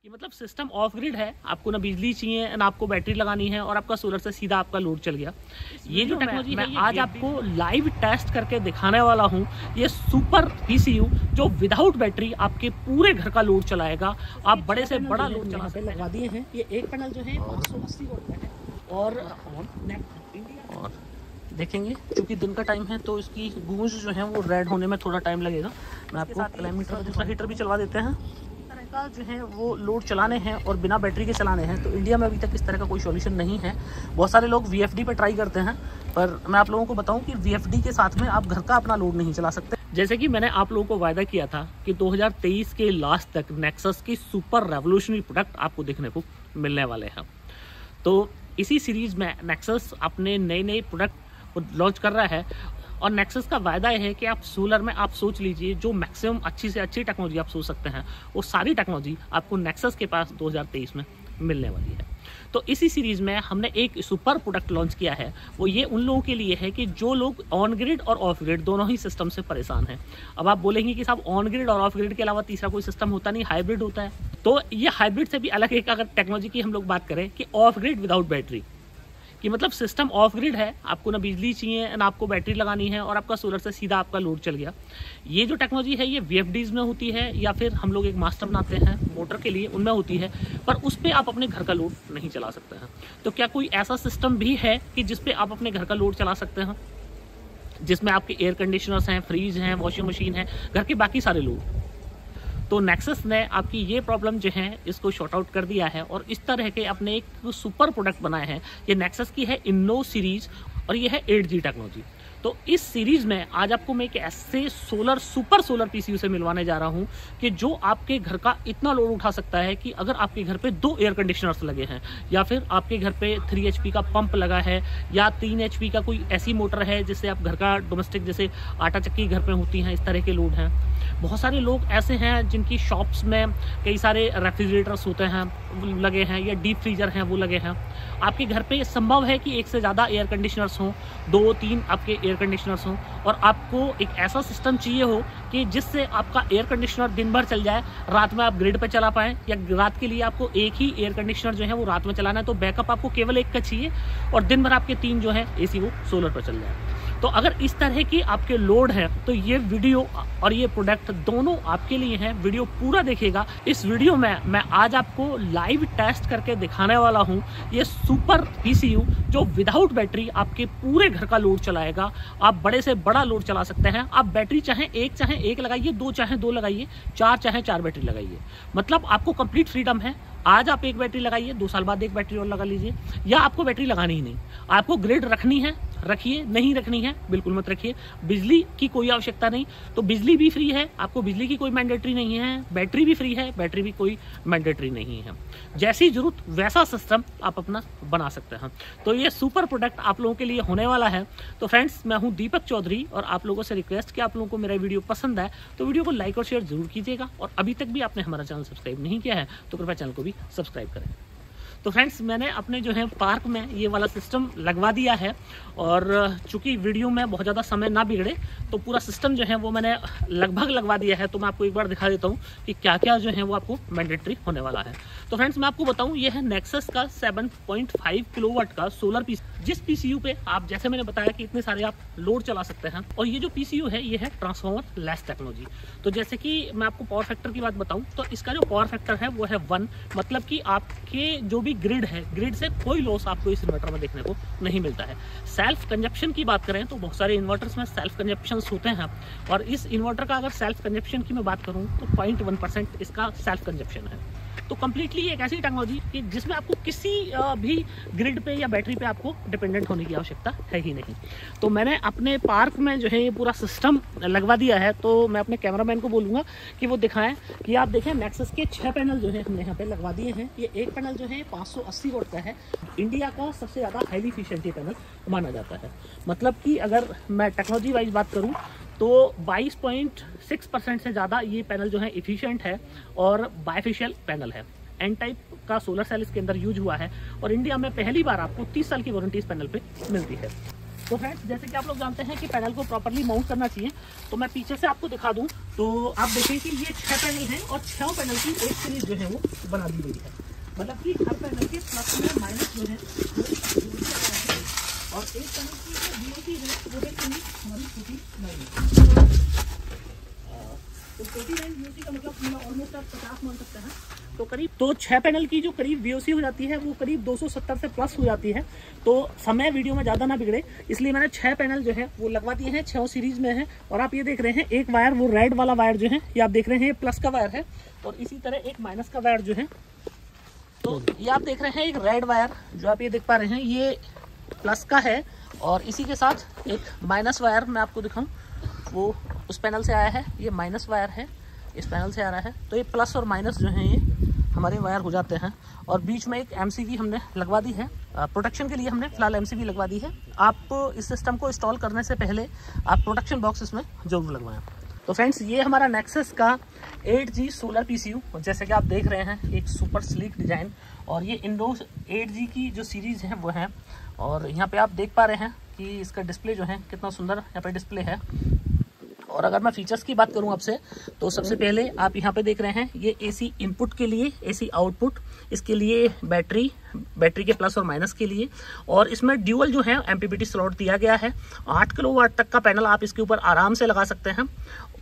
कि मतलब system of grid है, आपको ना बिजली चाहिए ना आपको बैटरी लगानी है और आपका सोलर से सीधा आपका लोड चल गया। ये जो टेक्नोलॉजी है, आज आपको लाइव टेस्ट करके दिखाने वाला हूँ। ये सुपर पीसीयू जो विदाउट बैटरी आपके पूरे घर का लोड चलाएगा। आप बड़े से बड़ा लोड चला पे लगवा दिए हैं। ये एक पैनल जो है 580 वोल्ट का है और देखेंगे क्योंकि दिन का टाइम है तो इसकी गूंज जो है वो रेड होने में थोड़ा टाइम लगेगा। मैं आपको क्लाइमेटर का दूसरा हीटर भी चलवा देते हैं। तरह का जो है वो लोड चलाने हैं और बिना बैटरी के चलाने हैं, तो इंडिया में अभी तक इस तरह का कोई सॉल्यूशन नहीं है। बहुत सारे लोग VFD पे ट्राई करते हैं, पर मैं आप लोगों को बताऊं कि VFD के साथ में आप घर का अपना लोड नहीं चला सकते। जैसे कि मैंने आप लोगों को वायदा किया था कि 2023 के लास्ट तक नेक्सस की सुपर रेवोल्यूशनरी प्रोडक्ट आपको देखने को मिलने वाले हैं। तो इसी सीरीज में नेक्सस अपने नए प्रोडक्ट लॉन्च कर रहा है और नेक्सस का वायदा है कि आप सोलर में आप सोच लीजिए जो मैक्सिमम अच्छी से अच्छी टेक्नोलॉजी आप सोच सकते हैं वो सारी टेक्नोलॉजी आपको नेक्सस के पास 2023 में मिलने वाली है। तो इसी सीरीज में हमने एक सुपर प्रोडक्ट लॉन्च किया है। वो ये उन लोगों के लिए है कि जो लोग ऑन ग्रिड और ऑफ ग्रिड दोनों ही सिस्टम से परेशान हैं। अब आप बोलेंगे कि साहब ऑन ग्रिड और ऑफ ग्रिड के अलावा तीसरा कोई सिस्टम होता नहीं, हाइब्रिड होता है। तो ये हाइब्रिड से भी अलग एक अगर टेक्नोलॉजी की हम लोग बात करें कि ऑफ ग्रिड विदाउट बैटरी, कि मतलब सिस्टम ऑफ ग्रिड है, आपको ना बिजली चाहिए ना आपको बैटरी लगानी है और आपका सोलर से सीधा आपका लोड चल गया। ये जो टेक्नोलॉजी है ये VFDs में होती है या फिर हम लोग एक मास्टर बनाते हैं मोटर के लिए, उनमें होती है, पर उस पर आप अपने घर का लोड नहीं चला सकते हैं। तो क्या कोई ऐसा सिस्टम भी है कि जिसपे आप अपने घर का लोड चला सकते हैं, जिसमें आपके एयर कंडीशनर्स हैं, फ्रिज हैं, वॉशिंग मशीन है, घर के बाकी सारे लोड? तो नेक्सस ने आपकी ये प्रॉब्लम जो है इसको शॉर्ट आउट कर दिया है और इस तरह के अपने एक सुपर प्रोडक्ट बनाए हैं। ये नेक्सस की है इन्नो सीरीज और ये है 8G टेक्नोलॉजी। तो इस सीरीज में आज आपको मैं एक ऐसे सुपर सोलर पीसीयू से मिलवाने जा रहा हूं कि जो आपके घर का इतना लोड उठा सकता है कि अगर आपके घर पे 2 एयर कंडीशनर्स लगे हैं या फिर आपके घर पे 3 HP का पंप लगा है या 3 HP का कोई ऐसी मोटर है जिससे आप घर का डोमेस्टिक जैसे आटा चक्की घर पे होती हैं, इस तरह के लोड हैं। बहुत सारे लोग ऐसे हैं जिनकी शॉप्स में कई सारे रेफ्रिजरेटर्स होते हैं लगे हैं या डीप फ्रीजर हैं वो लगे हैं। आपके घर पे संभव है कि एक से ज़्यादा एयर कंडीशनर्स हों, 2-3 आपके एयर कंडीशनर्स हों और आपको एक ऐसा सिस्टम चाहिए हो कि जिससे आपका एयर कंडीशनर दिन भर चल जाए, रात में आप ग्रिड पे चला पाएँ, या रात के लिए आपको एक ही एयर कंडीशनर जो है वो रात में चलाना है तो बैकअप आपको केवल एक का चाहिए और दिन भर आपके 3 जो है AC वो सोलर पर चल जाए। तो अगर इस तरह की आपके लोड है तो ये वीडियो और ये प्रोडक्ट दोनों आपके लिए हैं। वीडियो पूरा देखिएगा। इस वीडियो में मैं आज आपको लाइव टेस्ट करके दिखाने वाला हूं ये सुपर पीसीयू जो विदाउट बैटरी आपके पूरे घर का लोड चलाएगा। आप बड़े से बड़ा लोड चला सकते हैं। आप बैटरी चाहे एक लगाइए, 2 चाहे 2 लगाइए, 4 चाहे 4 बैटरी लगाइए, मतलब आपको कंप्लीट फ्रीडम है। आज आप एक बैटरी लगाइए, 2 साल बाद एक बैटरी और लगा लीजिए, या आपको बैटरी लगानी ही नहीं। आपको ग्रिड रखनी है रखिए, नहीं रखनी है बिल्कुल मत रखिए। बिजली की कोई आवश्यकता नहीं, तो बिजली भी फ्री है, आपको बिजली की कोई मैंडेटरी नहीं है। बैटरी भी फ्री है, बैटरी भी कोई मैंडेटरी नहीं है। जैसी जरूरत वैसा सिस्टम आप अपना बना सकते हैं। तो ये सुपर प्रोडक्ट आप लोगों के लिए होने वाला है। तो फ्रेंड्स, मैं हूं दीपक चौधरी और आप लोगों से रिक्वेस्ट कि आप लोगों को मेरा वीडियो पसंद है तो वीडियो को लाइक और शेयर जरूर कीजिएगा और अभी तक भी आपने हमारा चैनल सब्सक्राइब नहीं किया है तो कृपया चैनल को भी सब्सक्राइब करें। तो फ्रेंड्स, मैंने अपने जो है पार्क में ये वाला सिस्टम लगवा दिया है और चूंकि वीडियो में बहुत ज़्यादा समय ना बिगड़े तो पूरा सिस्टम जो है वो मैंने लगभग लगवा दिया है। तो मैं आपको एक बार दिखा देता हूँ कि क्या क्या जो है वो आपको मैंडेटरी होने वाला है। तो फ्रेंड्स, मैं आपको बताऊँ ये है नेक्सस का 7.5 किलोवाट का सोलर पीसी, जिस पीसीयू पे आप जैसे मैंने बताया कि इतने सारे आप लोड चला सकते हैं। और ये जो पीसीयू है ये है ट्रांसफॉर्मर लेस टेक्नोलॉजी। तो जैसे कि मैं आपको पावर फैक्टर की बात बताऊँ तो इसका जो पावर फैक्टर है वो है 1, मतलब कि आपके जो भी ग्रिड है, ग्रिड से कोई लॉस आपको इस इन्वर्टर में देखने को नहीं मिलता है। सेल्फ कंजप्शन की बात करें तो बहुत सारे इन्वर्टर्स में सेल्फ कंजप्शन होते हैं और इस इन्वर्टर का अगर सेल्फ कंजप्शन की मैं बात करूं तो 0.1% इसका सेल्फ कंजप्शन है। तो कम्प्लीटली एक ऐसी टेक्नोलॉजी कि जिसमें आपको किसी भी ग्रिड पे या बैटरी पे आपको डिपेंडेंट होने की आवश्यकता है ही नहीं। तो मैंने अपने पार्क में जो है ये पूरा सिस्टम लगवा दिया है। तो मैं अपने कैमरामैन को बोलूँगा कि वो दिखाएं कि आप देखें नेक्सस के 6 पैनल जो है हमने यहाँ पे लगवा दिए हैं। ये एक पैनल जो है 580 वोल्ट का है, इंडिया का सबसे ज़्यादा हाईली इफिशिएंट पैनल माना जाता है। मतलब कि अगर मैं टेक्नोलॉजी वाइज बात करूँ तो 22.6% से ज़्यादा ये पैनल जो है इफिशिएंट है और बायफेशियल पैनल है। एन टाइप का सोलर सेल इसके अंदर यूज हुआ है और इंडिया में पहली बार आपको 30 साल की वारंटी इस पैनल पे मिलती है। तो फ्रेंड्स जैसे कि आप लोग जानते हैं कि पैनल को प्रॉपर्ली माउंट करना चाहिए, तो मैं पीछे से आपको दिखा दूं तो आप देखें कि ये 6 पैनल हैं और 6 पैनल की एक सीरीज जो है वो बना दी गई है। मतलब कि हर पैनल के प्लस में माइनस जो है और एक पैनल की जो बीओसी है वो है हमारी छोटी लाइन। तो छोटी लाइन बीओसी का मतलब ऑलमोस्ट आप 50 मान सकते हैं। तो करीब 6 पैनल की जो करीब बीओसी हो जाती है वो करीब 270 से प्लस हो जाती है। तो समय वीडियो में ज़्यादा ना बिगड़े इसलिए मैंने 6 पैनल जो है वो लगवा दिए हैं, 6 सीरीज में है। और आप ये देख रहे हैं एक वायर, वो रेड वाला वायर जो है ये आप देख रहे हैं ये प्लस का वायर है, और इसी तरह एक माइनस का वायर जो है, तो ये आप देख रहे हैं एक रेड वायर जो आप ये देख पा रहे हैं ये प्लस का है, और इसी के साथ एक माइनस वायर मैं आपको दिखाऊं वो उस पैनल से आया है, ये माइनस वायर है, इस पैनल से आ रहा है। तो ये प्लस और माइनस जो है ये हमारे वायर हो जाते हैं। और बीच में एक एमसीवी हमने लगवा दी है, प्रोटेक्शन के लिए हमने फिलहाल एमसीवी लगवा दी है। आप इस सिस्टम को इंस्टॉल करने से पहले आप प्रोटेक्शन बॉक्स इसमें जरूर लगवाएं। तो फ्रेंड्स ये हमारा नेक्सस का 8G सोलर पीसीयू, जैसे कि आप देख रहे हैं एक सुपर स्लीक डिज़ाइन, और ये इंडो 8G की जो सीरीज़ है वो है। और यहाँ पे आप देख पा रहे हैं कि इसका डिस्प्ले जो है कितना सुंदर यहाँ पे डिस्प्ले है। और अगर मैं फीचर्स की बात करूं आपसे तो सबसे पहले आप यहाँ पे देख रहे हैं ये एसी इनपुट के लिए, एसी आउटपुट, इसके लिए बैटरी के प्लस और माइनस के लिए, और इसमें ड्यूअल जो है एमपीपीटी स्लॉट दिया गया है। 8 किलोवाट तक का पैनल आप इसके ऊपर आराम से लगा सकते हैं।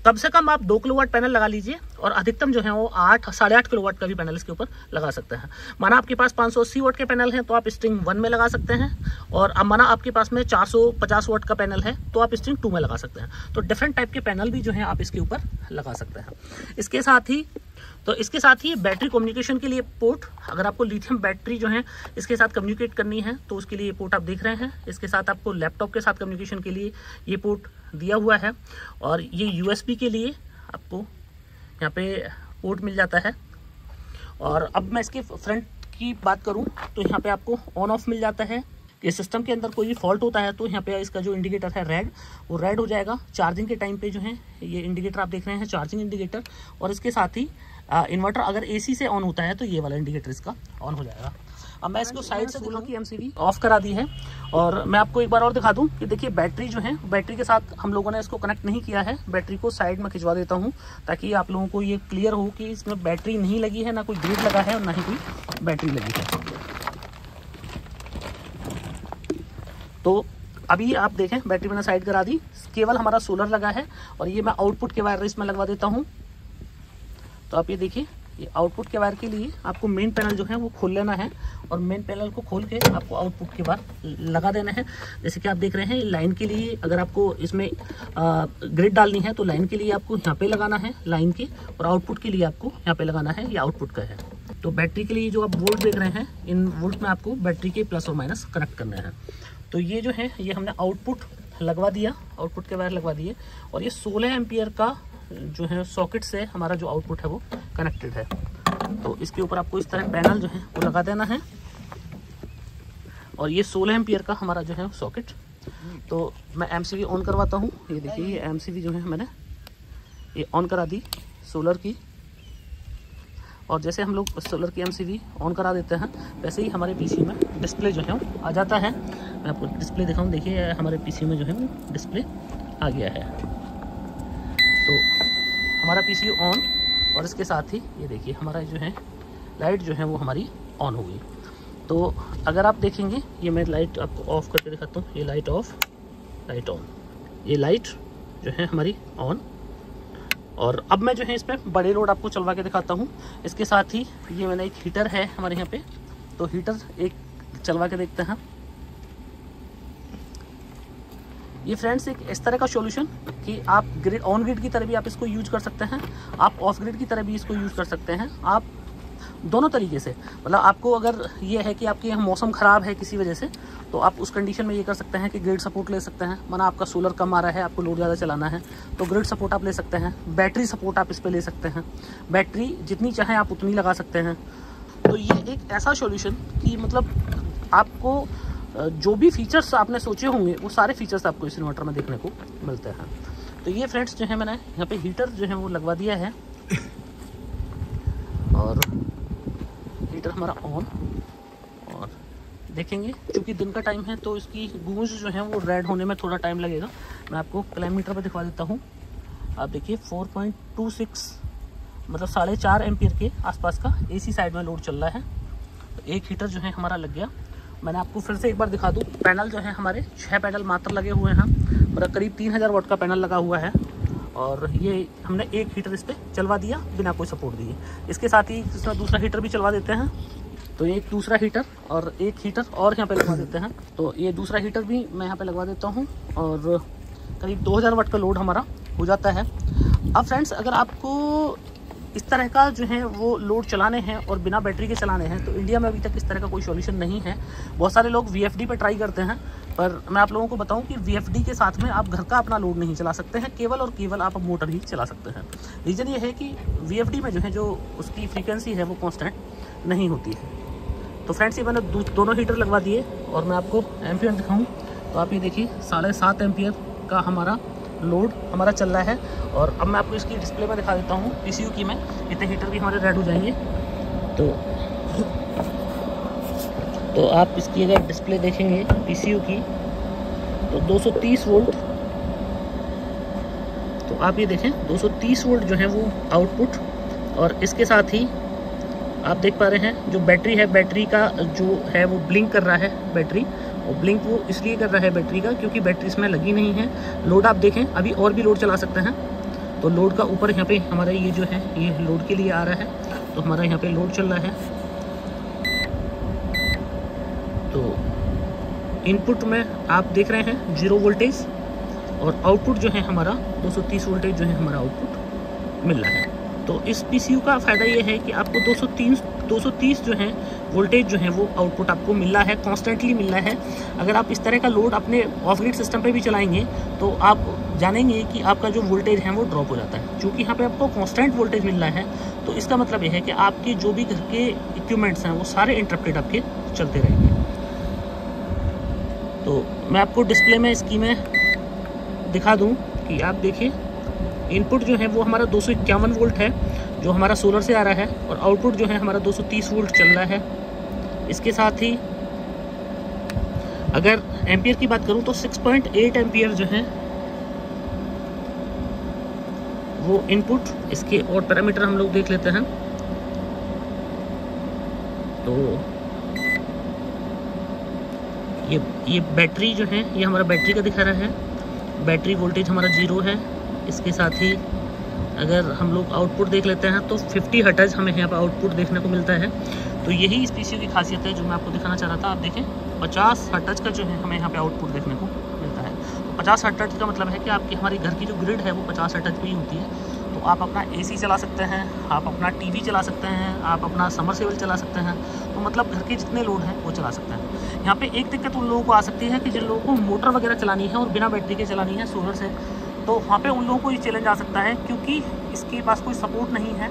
कम से कम आप 2 किलोवाट पैनल लगा लीजिए, और अधिकतम जो है वो 8-8.5 किलोवाट का भी पैनल इसके ऊपर लगा सकते हैं। माना आपके पास 580 वाट के पैनल हैं तो आप स्ट्रिंग 1 में लगा सकते हैं, और अब माना आपके पास में 450 वाट का पैनल है तो आप स्ट्रिंग 2 में लगा सकते हैं। तो डिफरेंट टाइप के पैनल भी जो है आप इसके ऊपर लगा सकते हैं। इसके साथ ही बैटरी कम्युनिकेशन के लिए पोर्ट, अगर आपको लिथियम बैटरी जो है इसके साथ कम्युनिकेट करनी है तो उसके लिए पोर्ट आप देख रहे हैं। इसके साथ आपको लैपटॉप के साथ कम्युनिकेशन के लिए ये पोर्ट दिया हुआ है, और ये यूएसबी के लिए आपको यहाँ पे पोर्ट मिल जाता है। और अब मैं इसके फ्रंट की बात करूँ तो यहाँ पे आपको ऑन ऑफ मिल जाता है। ये सिस्टम के अंदर कोई भी फॉल्ट होता है तो यहाँ पे इसका जो इंडिकेटर है रेड, वो रेड हो जाएगा। चार्जिंग के टाइम पे जो है ये इंडिकेटर आप देख रहे हैं चार्जिंग इंडिकेटर, और इसके साथ ही इन्वर्टर अगर एसी से ऑन होता है तो ये वाला इंडिकेटर इसका ऑन हो जाएगा। अब मैं इसको साइड से दिखाऊं कि एमसीवी ऑफ करा दी है, और मैं आपको एक बार और दिखा दूं कि देखिए बैटरी जो है, बैटरी के साथ हम लोगों ने इसको कनेक्ट नहीं किया है। बैटरी को साइड में खिंचवा देता हूं ताकि आप लोगों को ये क्लियर हो कि इसमें बैटरी नहीं लगी है, ना कोई ग्रिड लगा है और ना ही कोई बैटरी लगी है। तो अभी आप देखें बैटरी मैंने साइड करा दी, केवल हमारा सोलर लगा है, और ये मैं आउटपुट के वायर इसमें लगवा देता हूँ। तो आप ये देखिए ये आउटपुट के वायर के लिए आपको मेन पैनल जो है वो खोल लेना है, और मेन पैनल को खोल के आपको आउटपुट के वायर लगा देना है। जैसे कि आप देख रहे हैं लाइन के लिए अगर आपको इसमें ग्रिड डालनी है तो लाइन के लिए आपको यहाँ पे लगाना है लाइन के, और आउटपुट के लिए आपको यहाँ पे लगाना है, ये आउटपुट का है। तो बैटरी के लिए जो आप वोल्ट देख रहे हैं, इन वोल्ट में आपको बैटरी के प्लस और माइनस कनेक्ट करना है। तो ये जो है ये हमने आउटपुट लगवा दिया, आउटपुट के वायर लगवा दिए, और ये 16 एम्पियर का जो है सॉकेट से हमारा जो आउटपुट है वो कनेक्टेड है। तो इसके ऊपर आपको इस तरह पैनल जो है वो लगा देना है, और ये 16 एम्पियर का हमारा जो है सॉकेट। तो मैं एमसीवी ऑन करवाता हूँ। ये देखिए ये एमसीवी जो है मैंने ये ऑन करा दी सोलर की, और जैसे हम लोग सोलर की एमसीवी ऑन करा देते हैं वैसे ही हमारे पीसी में डिस्प्ले जो है वो आ जाता है। मैं आपको डिस्प्ले दिखाऊं, देखिए हमारे पीसी में जो है वो डिस्प्ले आ गया है। तो हमारा पीसी ऑन, और इसके साथ ही ये देखिए हमारा जो है लाइट जो है वो हमारी ऑन हो गई। तो अगर आप देखेंगे ये मैं लाइट आपको ऑफ करके दिखाता हूँ, ये लाइट ऑफ, लाइट ऑन, ये लाइट जो है हमारी ऑन। और अब मैं जो है इस पर बड़े लोड आपको चलवा के दिखाता हूँ। इसके साथ ही ये मैंने एक हीटर है हमारे यहाँ पे, तो हीटर एक चलवा के देखते हैं। ये फ्रेंड्स एक इस तरह का सॉल्यूशन कि आप ग्रिड ऑन ग्रिड की तरह भी आप इसको यूज कर सकते हैं, आप ऑफ ग्रिड की तरह भी इसको यूज कर सकते हैं। आप दोनों तरीके से, मतलब आपको अगर ये है कि आपके यहाँ मौसम ख़राब है किसी वजह से, तो आप उस कंडीशन में ये कर सकते हैं कि ग्रिड सपोर्ट ले सकते हैं। माना आपका सोलर कम आ रहा है, आपको लोड ज़्यादा चलाना है, तो ग्रिड सपोर्ट आप ले सकते हैं। बैटरी सपोर्ट आप इस पर ले सकते हैं, बैटरी जितनी चाहें आप उतनी लगा सकते हैं। तो ये एक ऐसा सॉल्यूशन कि मतलब आपको जो भी फीचर्स आपने सोचे होंगे वो सारे फीचर्स आपको इस इन्वर्टर में देखने को मिलते हैं। तो ये फ्रेंड्स जो है मैंने यहाँ पे हीटर जो है वो लगवा दिया है, और हीटर हमारा ऑन, और देखेंगे। क्योंकि दिन का टाइम है तो इसकी गूंज जो है वो रेड होने में थोड़ा टाइम लगेगा। मैं आपको क्लाइमीटर पर दिखा देता हूँ। आप देखिए 4.26 मतलब 4.5 एम्पियर के आसपास का AC साइड में लोड चल रहा है। तो एक हीटर जो है हमारा लग गया। मैंने आपको फिर से एक बार दिखा दूँ, पैनल जो है हमारे 6 पैनल मात्र लगे हुए हैं, मतलब करीब 3000 वाट का पैनल लगा हुआ है। और ये हमने एक हीटर इस पर चलवा दिया बिना कोई सपोर्ट दिए। इसके साथ ही इसमें दूसरा हीटर भी चलवा देते हैं। तो एक दूसरा हीटर और एक हीटर और यहाँ पे लगवा देते हैं। तो ये दूसरा हीटर भी मैं यहाँ पे लगवा देता हूँ और करीब 2000 वाट का लोड हमारा हो जाता है। अब फ्रेंड्स, अगर आपको इस तरह का जो है वो लोड चलाने हैं और बिना बैटरी के चलाने हैं तो इंडिया में अभी तक इस तरह का कोई सॉल्यूशन नहीं है। बहुत सारे लोग VFD पे ट्राई करते हैं, पर मैं आप लोगों को बताऊं कि VFD के साथ में आप घर का अपना लोड नहीं चला सकते हैं, केवल और केवल आप मोटर ही चला सकते हैं। रीज़न ये है कि VFD में जो है जो उसकी फ्रीक्वेंसी है वो कांस्टेंट नहीं होती है। तो फ्रेंड्स, ये मैंने दोनों हीटर लगवा दिए और मैं आपको एम्पियर दिखाऊँ तो आप ये देखिए 7.5 एम्पियर का हमारा लोड हमारा चल रहा है। और अब मैं आपको इसकी डिस्प्ले में दिखा देता हूँ PCU की में, इतने हीटर भी हमारे रेड हो जाएंगे। तो आप इसकी अगर डिस्प्ले देखेंगे PCU की तो 230 वोल्ट, तो आप ये देखें 230 वोल्ट जो है वो आउटपुट। और इसके साथ ही आप देख पा रहे हैं जो बैटरी है, बैटरी का जो है वो ब्लिंक कर रहा है। बैटरी और ब्लिंक वो इसलिए कर रहा है बैटरी का क्योंकि बैटरी इसमें लगी नहीं है। लोड आप देखें, अभी और भी लोड चला सकते हैं। तो लोड का ऊपर यहाँ पे हमारा ये जो है ये लोड के लिए आ रहा है। तो हमारा यहाँ पे लोड चल रहा है। तो इनपुट में आप देख रहे हैं 0 वोल्टेज और आउटपुट जो है हमारा 230 वोल्टेज जो है हमारा आउटपुट मिल रहा है। तो इस PCU का फ़ायदा ये है कि आपको 230 जो है वोल्टेज जो है वो आउटपुट आपको मिल रहा है, कॉन्स्टेंटली मिल रहा है। अगर आप इस तरह का लोड अपने ऑफ ग्रिड सिस्टम पे भी चलाएंगे तो आप जानेंगे कि आपका जो वोल्टेज है वो ड्रॉप हो जाता है। क्योंकि यहाँ पे आपको कांस्टेंट वोल्टेज मिल रहा है तो इसका मतलब ये है कि आपके जो भी घर के इक्विपमेंट्स हैं वो सारे इंटरप्टेड आपके चलते रहेंगे। तो मैं आपको डिस्प्ले में इसकी में दिखा दूँ कि आप देखिए इनपुट जो है वो हमारा 251 वोल्ट है जो हमारा सोलर से आ रहा है और आउटपुट जो है हमारा 230 वोल्ट चल रहा है। इसके साथ ही अगर एम्पियर की बात करूं तो 6.8 एम्पियर जो है वो इनपुट। इसके और पैरामीटर हम लोग देख लेते हैं। तो ये बैटरी जो है ये हमारा बैटरी का दिखा रहा है। बैटरी वोल्टेज हमारा 0 है। इसके साथ ही अगर हम लोग आउटपुट देख लेते हैं तो 50 हर्ट्ज हमें यहाँ पर आउटपुट देखने को मिलता है। तो यही इस PCU की खासियत है जो मैं आपको दिखाना चाह रहा था। आप देखें 50 हर्ट्ज का जो है हमें यहाँ पे आउटपुट देखने को मिलता है। तो 50 हर्ट्ज का मतलब है कि आपकी हमारी घर की जो ग्रिड है वो 50 हर्ट्ज पे ही होती है। तो आप अपना AC चला सकते हैं, आप अपना TV चला सकते हैं, आप अपना समरसेबल चला सकते हैं। तो मतलब घर के जितने लोड हैं वो चला सकते हैं। यहाँ पे एक दिक्कत उन लोगों को आ सकती है कि जिन लोगों को मोटर वगैरह चलानी है और बिना बैटरी के चलानी है सोलर से, तो वहाँ पे उन लोगों को ये चैलेंज आ सकता है क्योंकि इसके पास कोई सपोर्ट नहीं है,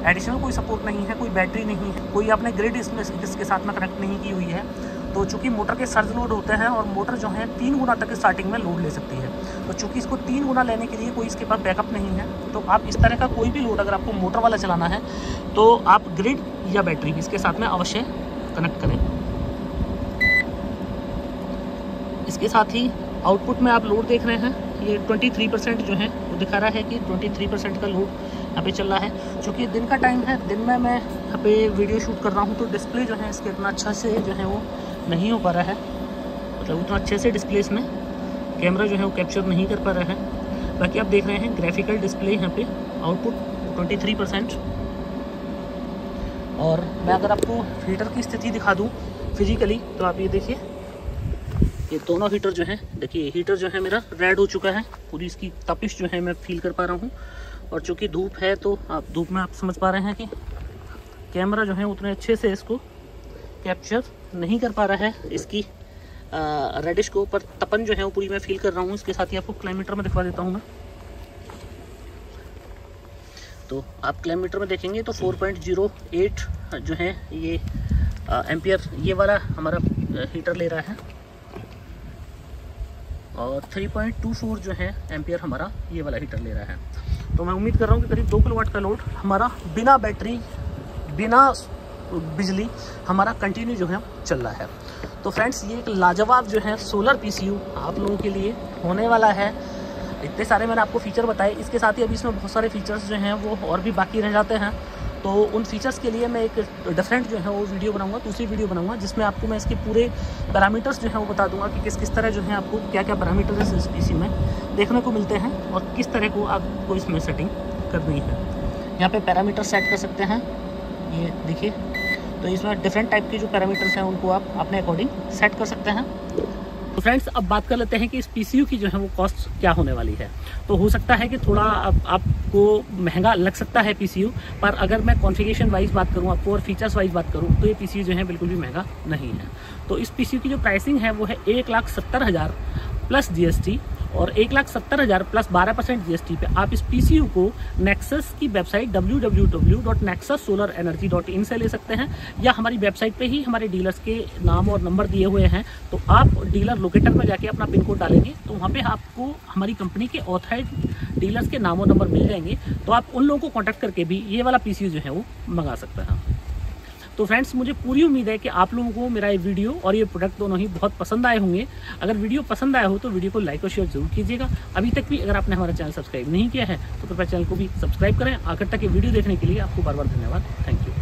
एडिशनल कोई सपोर्ट नहीं है, कोई बैटरी नहीं है, कोई आपने ग्रिड इसके साथ में कनेक्ट नहीं की हुई है। तो चूँकि मोटर के सर्ज लोड होते हैं और मोटर जो है 3 गुना तक स्टार्टिंग में लोड ले सकती है। तो चूँकि इसको 3 गुना लेने के लिए कोई इसके पास बैकअप नहीं है, तो आप इस तरह का कोई भी लोड अगर आपको मोटर वाला चलाना है तो आप ग्रिड या बैटरी इसके साथ में अवश्य कनेक्ट करें। इसके साथ ही आउटपुट में आप लोड देख रहे हैं ये 23% जो है वो दिखा रहा है कि 23% का लोड यहाँ पे चल रहा है। चूँकि दिन का टाइम है, दिन में मैं यहाँ पे वीडियो शूट कर रहा हूँ तो डिस्प्ले जो है इसके इतना अच्छा से जो है वो नहीं हो पा रहा है, मतलब उतना अच्छे से डिस्प्ले इसमें कैमरा जो है वो कैप्चर नहीं कर पा रहा है। बाकी आप देख रहे हैं ग्राफिकल डिस्प्ले यहाँ पे आउटपुट 23%। और मैं अगर आपको हीटर की स्थिति दिखा दूँ फिजिकली तो आप ये देखिए ये दोनों हीटर जो है, देखिए हीटर जो है मेरा रेड हो चुका है, पूरी इसकी तपिश जो है मैं फील कर पा रहा हूँ। और चूँकि धूप है तो आप धूप में आप समझ पा रहे हैं कि कैमरा जो है उतने अच्छे से इसको कैप्चर नहीं कर पा रहा है इसकी रेडिश को, पर तपन जो है वो पूरी मैं फील कर रहा हूँ। इसके साथ ही आपको क्लाइमीटर में दिखा देता हूँ मैं। तो आप क्लाइमीटर में देखेंगे तो 4.08 जो है ये एम्पियर ये वाला हमारा हीटर ले रहा है और 3.24 जो है एम्पियर हमारा ये वाला हीटर ले रहा है। तो मैं उम्मीद कर रहा हूँ कि करीब 2 किलोवाट का लोड हमारा बिना बैटरी बिना बिजली हमारा कंटिन्यू जो है चल रहा है। तो फ्रेंड्स ये एक लाजवाब जो है सोलर पीसीयू आप लोगों के लिए होने वाला है। इतने सारे मैंने आपको फीचर बताए, इसके साथ ही अभी इसमें बहुत सारे फीचर्स जो हैं वो और भी बाकी रह जाते हैं। तो उन फीचर्स के लिए मैं एक डिफरेंट जो है वो वीडियो बनाऊंगा, दूसरी वीडियो बनाऊंगा, जिसमें आपको मैं इसके पूरे पैरामीटर्स जो है वो बता दूंगा कि किस तरह जो है आपको क्या क्या पैरामीटर्स इस पीसी में देखने को मिलते हैं और किस तरह को आपको इसमें सेटिंग करनी है। यहाँ पे पैरामीटर सेट कर सकते हैं, ये देखिए। तो इसमें डिफरेंट टाइप के जो पैरामीटर्स हैं उनको आप अपने अकॉर्डिंग सेट कर सकते हैं। तो फ्रेंड्स अब बात कर लेते हैं कि इस पीसीयू की जो है वो कॉस्ट क्या होने वाली है। तो हो सकता है कि थोड़ा आपको महंगा लग सकता है पीसीयू, पर अगर मैं कॉन्फ़िगरेशन वाइज बात करूं आपको और फीचर्स वाइज बात करूं तो ये पीसीयू जो है बिल्कुल भी महंगा नहीं है। तो इस पीसीयू की जो प्राइसिंग है वो है 1,70,000 प्लस जीएसटी और 1,70,000 प्लस 12% जीएसटी पे आप इस पीसीयू को नेक्सस की वेबसाइट www.nexussolarenergy.in से ले सकते हैं, या हमारी वेबसाइट पे ही हमारे डीलर्स के नाम और नंबर दिए हुए हैं। तो आप डीलर लोकेटर में जाके अपना पिन कोड डालेंगे तो वहाँ पे आपको हमारी कंपनी के ऑथराइज्ड डीलर्स के नाम और नंबर मिल जाएंगे। तो आप उन लोगों को कॉन्टैक्ट करके भी ये वाला पीसीयू जो है वो मंगा सकते हैं। तो फ्रेंड्स मुझे पूरी उम्मीद है कि आप लोगों को मेरा ये वीडियो और ये प्रोडक्ट दोनों ही बहुत पसंद आए होंगे। अगर वीडियो पसंद आया हो तो वीडियो को लाइक और शेयर जरूर कीजिएगा। अभी तक भी अगर आपने हमारा चैनल सब्सक्राइब नहीं किया है तो कृपया चैनल को भी सब्सक्राइब करें। आखिर तक ये वीडियो देखने के लिए आपको बार बार धन्यवाद। Thank you.